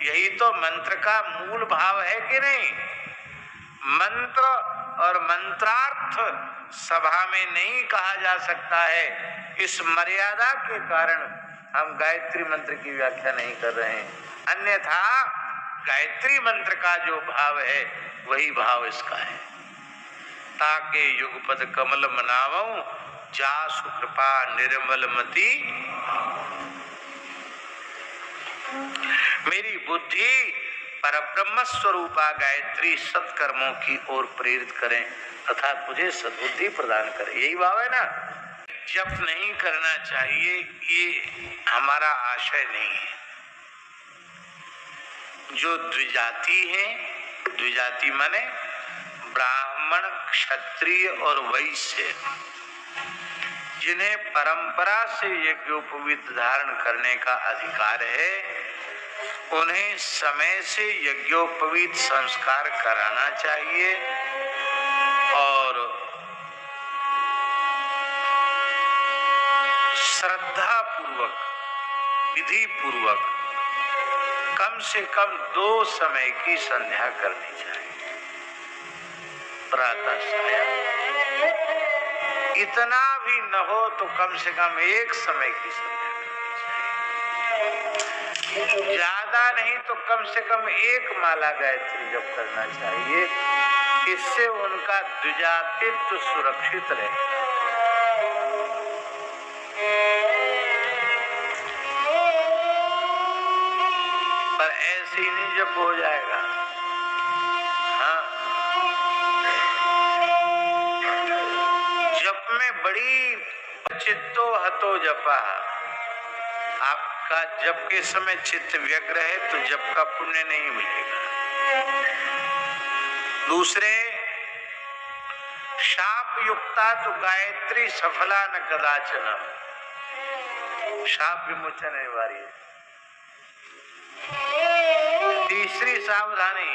यही तो मंत्र का मूल भाव है कि नहीं? मंत्र और मंत्रार्थ सभा में नहीं कहा जा सकता है। इस मर्यादा के कारण हम गायत्री मंत्र की व्याख्या नहीं कर रहे हैं, अन्यथा गायत्री मंत्र का जो भाव है वही भाव इसका है। ताके युगपद कमल मनावऊं जासु कृपा निर्मल मति। मेरी बुद्धि परब्रह्म स्वरूपा गायत्री सत्कर्मों की ओर प्रेरित करें, अर्थात मुझे सद्बुद्धि प्रदान करें। यही भाव है ना। जप नहीं करना चाहिए ये हमारा आशय नहीं है। जो द्विजाति हैं, द्विजाति माने ब्राह्मण, क्षत्रिय और वैश्य, जिन्हें परंपरा से यज्ञोपवीत धारण करने का अधिकार है, उन्हें समय से यज्ञोपवीत संस्कार कराना चाहिए और श्रद्धा पूर्वक, विधि पूर्वक कम से कम 2 समय की संध्या करनी चाहिए। प्रातः सायं, इतना भी न हो तो कम से कम 1 समय की संध्या करनी चाहिए। ज्यादा नहीं तो कम से कम 1 माला गायत्री जप करना चाहिए। इससे उनका द्विजातित्व सुरक्षित रहेगा। पर ऐसे ही नहीं जप हो जाएगा। हाँ, जप में बड़ी चित्तो हतो जपा। आपका जप के समय चित्त व्यग्र है तो जप का पुण्य नहीं मिलेगा। दूसरे, शाप युक्ता तो गायत्री सफला न कदाचन। शाप विमोचन है वारी। तीसरी सावधानी,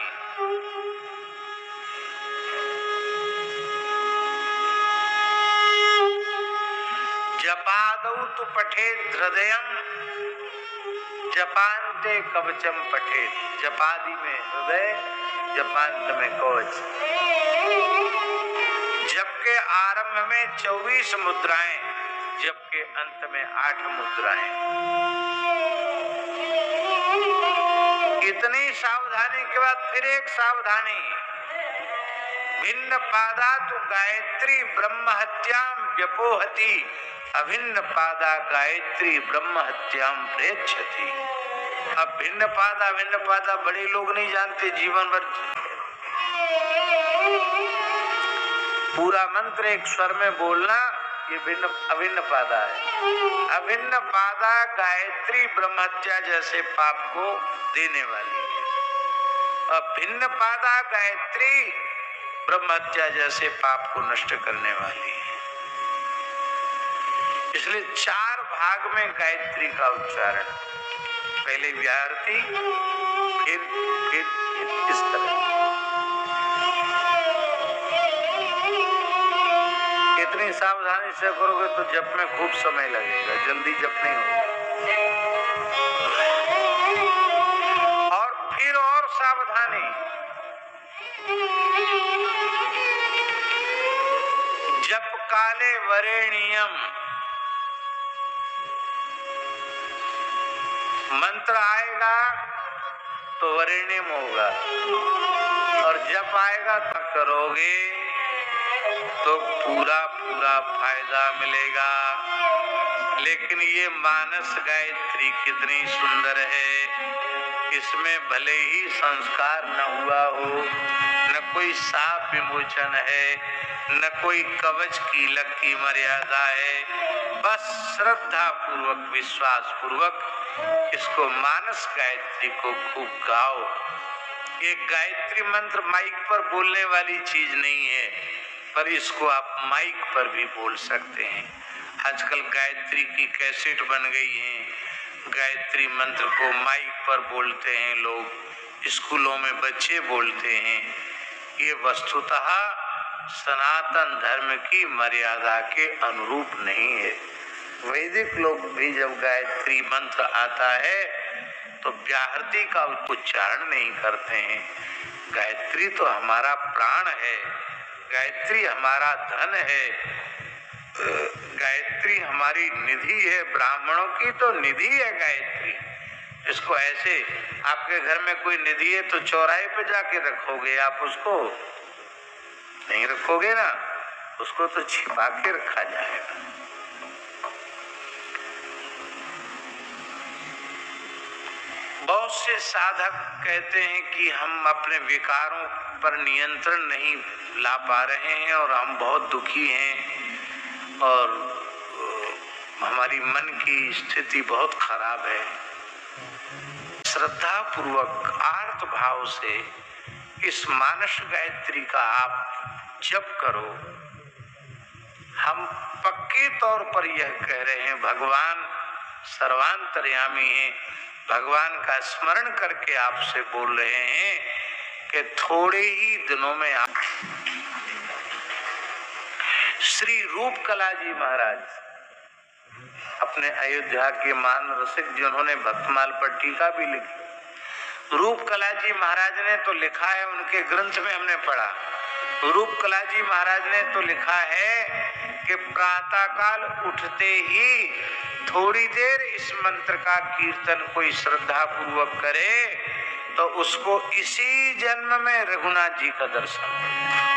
जपादौ तु पठेत् हृदयम् जपान्ते कवचम पठेत्। जपादि में हृदय, जपांत में कवच। जप के आरंभ में 24 मुद्राएं, जप के अंत में 8 मुद्राएं। इतनी सावधानी के बाद फिर एक सावधानी, भिन्न पादा तो गायत्री ब्रह्म हत्याम व्यपोहति, अभिन्न पादा गायत्री ब्रह्म हत्याम प्रेक्षति। अब भिन्न पादा बड़े लोग नहीं जानते, जीवन भर पूरा मंत्र एक स्वर में बोलना, ये अभिन्न पादा है। अभिन्न पादा गायत्री ब्रह्म हत्या जैसे पाप को देने वाली है, और भिन्न पादा गायत्री ब्रह्म हत्या जैसे पाप को नष्ट करने वाली है। इसलिए 4 भाग में गायत्री का उच्चारण, पहले व्याहृति, फिर इस तरह। इतनी सावधानी से करोगे तो जप में खूब समय लगेगा, जल्दी जप नहीं होगा। और फिर और सावधानी, जप काले वरेण्यम, मंत्र आएगा तो वरेण्यम होगा, और जप आएगा तो करोगे तो पूरा फायदा मिलेगा। लेकिन ये मानस गायत्री कितनी सुंदर है, इसमें भले ही संस्कार न हुआ हो, न कोई शाप विमोचन है, न कोई कवच कीलक की मर्यादा है, बस श्रद्धा पूर्वक, विश्वास पूर्वक इसको मानस गायत्री को खूब गाओ। ये गायत्री मंत्र माइक पर बोलने वाली चीज नहीं है, पर इसको आप माइक पर भी बोल सकते हैं। आजकल गायत्री की कैसेट बन गई है, गायत्री मंत्र को माइक पर बोलते हैं लोग, स्कूलों में बच्चे बोलते हैं। ये वस्तुतः सनातन धर्म की मर्यादा के अनुरूप नहीं है। वैदिक लोग भी जब गायत्री मंत्र आता है तो व्याहृति का उच्चारण नहीं करते हैं। गायत्री तो हमारा प्राण है, गायत्री हमारा धन है, गायत्री हमारी निधि है। ब्राह्मणों की तो निधि है गायत्री। इसको ऐसे आपके घर में कोई निधि है तो चौराहे पे जाके रखोगे आप, उसको नहीं रखोगे ना, उसको तो छिपा के रखा जाएगा। बहुत से साधक कहते हैं कि हम अपने विकारों पर नियंत्रण नहीं ला पा रहे हैं और हम बहुत दुखी हैं और हमारी मन की स्थिति बहुत खराब है। श्रद्धा पूर्वक आर्त भाव से इस मानस गायत्री का आप जप करो। हम पक्के तौर पर यह कह रहे हैं, भगवान सर्वांतर्यामी हैं, भगवान का स्मरण करके आपसे बोल रहे हैं कि थोड़े ही दिनों में आप श्री रूपकला जी महाराज अपने अयोध्या के मान रसिक जिन्होंने भक्तमाल पर टीका भी लिखी, रूपकला जी महाराज ने तो लिखा है, उनके ग्रंथ में हमने पढ़ा, रूपकला जी महाराज ने तो लिखा है कि प्रातः काल उठते ही थोड़ी देर इस मंत्र का कीर्तन कोई श्रद्धा पूर्वक करे तो उसको इसी जन्म में रघुनाथ जी का दर्शन हो।